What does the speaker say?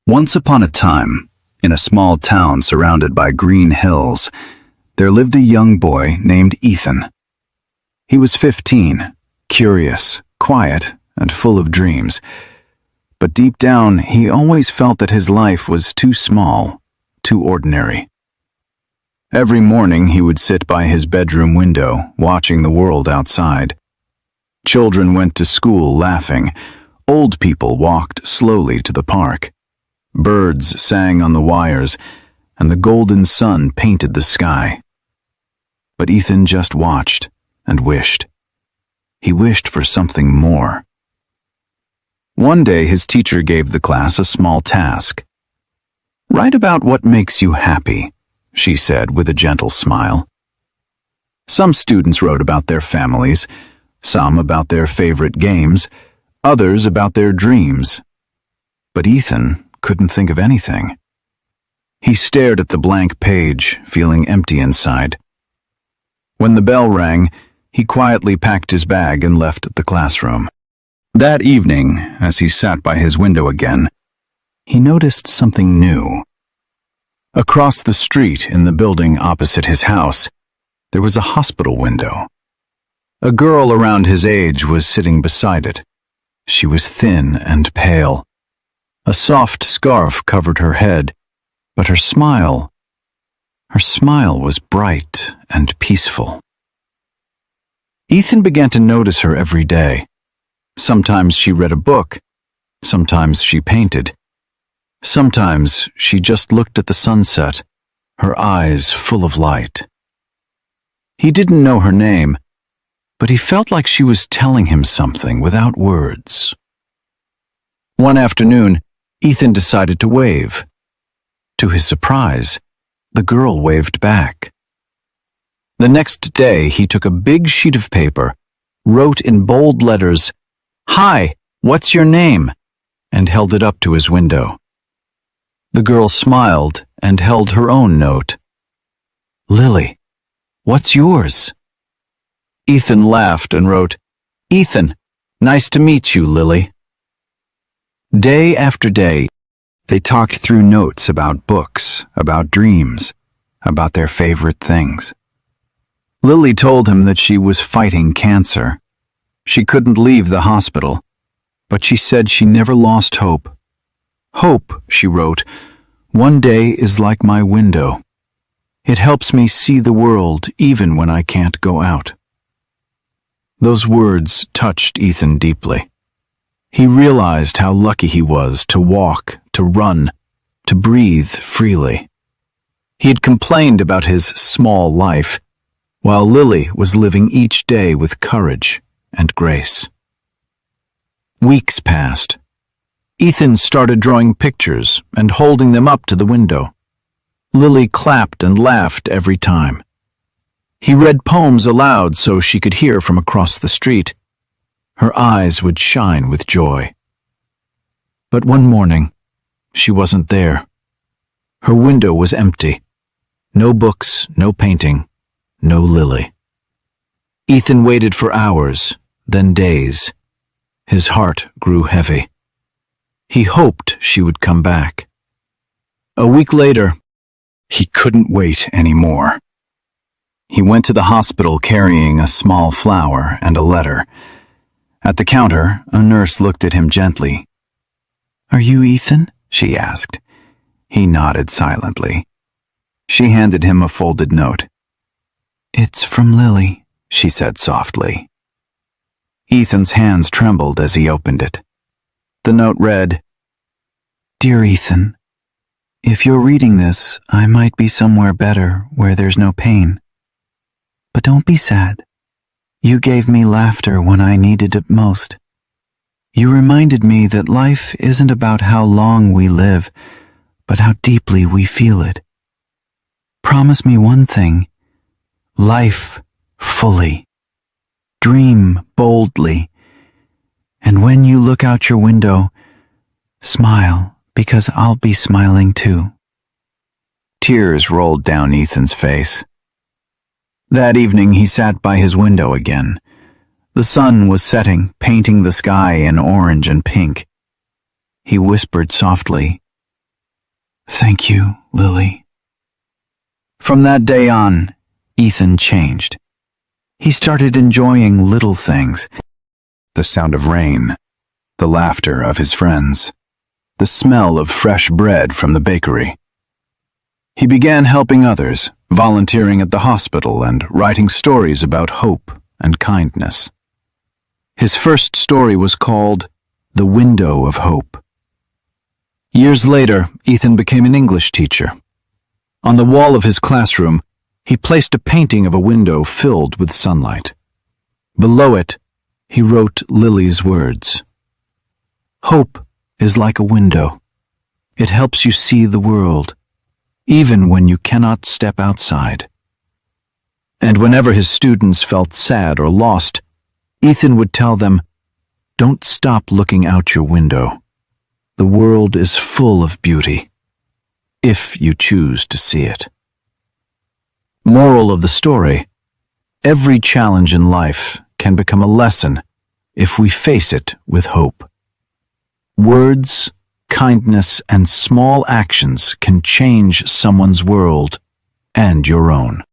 Once upon a time, in a small town surrounded by green hills, there lived a young boy named Ethan. He was 15, curious, quiet, and full of dreams. But deep down, he always felt that his life was too small, too ordinary. Every morning he would sit by his bedroom window, watching the world outside. Children went to school laughing. Old people walked slowly to the park. Birds sang on the wires, and the golden sun painted the sky. But Ethan just watched and wished. He wished for something more. One day his teacher gave the class a small task. "Write about what makes you happy," she said with a gentle smile. Some students wrote about their families, some about their favorite games, others about their dreams. But Ethan couldn't think of anything. He stared at the blank page, feeling empty inside. When the bell rang, he quietly packed his bag and left the classroom. That evening, as he sat by his window again, he noticed something new. Across the street, in the building opposite his house, there was a hospital window. A girl around his age was sitting beside it. She was thin and pale. A soft scarf covered her head, but her smile was bright and peaceful. Ethan began to notice her every day. Sometimes she read a book, sometimes she painted. Sometimes she just looked at the sunset, her eyes full of light. He didn't know her name, but he felt like she was telling him something without words. One afternoon, Ethan decided to wave. To his surprise, the girl waved back. The next day, he took a big sheet of paper, wrote in bold letters, "Hi, what's your name?" and held it up to his window. The girl smiled and held her own note. "Lily, what's yours?" Ethan laughed and wrote, "Ethan, nice to meet you, Lily." Day after day, they talked through notes about books, about dreams, about their favorite things. Lily told him that she was fighting cancer. She couldn't leave the hospital, but she said she never lost hope. "Hope," she wrote, "one day is like my window. It helps me see the world even when I can't go out." Those words touched Ethan deeply. He realized how lucky he was to walk, to run, to breathe freely. He had complained about his small life, while Lily was living each day with courage and grace. Weeks passed. Ethan started drawing pictures and holding them up to the window. Lily clapped and laughed every time. He read poems aloud so she could hear from across the street. Her eyes would shine with joy. But one morning, she wasn't there. Her window was empty. No books, no painting, no Lily. Ethan waited for hours, then days. His heart grew heavy. He hoped she would come back. A week later, he couldn't wait anymore. He went to the hospital carrying a small flower and a letter. At the counter, a nurse looked at him gently. "Are you Ethan?" she asked. He nodded silently. She handed him a folded note. "It's from Lily," she said softly. Ethan's hands trembled as he opened it. The note read, "Dear Ethan, if you're reading this, I might be somewhere better where there's no pain. But don't be sad. You gave me laughter when I needed it most. You reminded me that life isn't about how long we live, but how deeply we feel it. Promise me one thing, life fully. Dream boldly. And when you look out your window, smile, because I'll be smiling too." Tears rolled down Ethan's face. That evening he sat by his window again. The sun was setting, painting the sky in orange and pink. He whispered softly, "Thank you, Lily." From that day on, Ethan changed. He started enjoying little things: the sound of rain, the laughter of his friends, the smell of fresh bread from the bakery. He began helping others, volunteering at the hospital and writing stories about hope and kindness. His first story was called The Window of Hope. Years later, Ethan became an English teacher. On the wall of his classroom, he placed a painting of a window filled with sunlight. Below it, he wrote Lily's words. "Hope is like a window. It helps you see the world, even when you cannot step outside." And whenever his students felt sad or lost, Ethan would tell them, "Don't stop looking out your window. The world is full of beauty, if you choose to see it." Moral of the story: every challenge in life can become a lesson if we face it with hope. Words, kindness, and small actions can change someone's world and your own.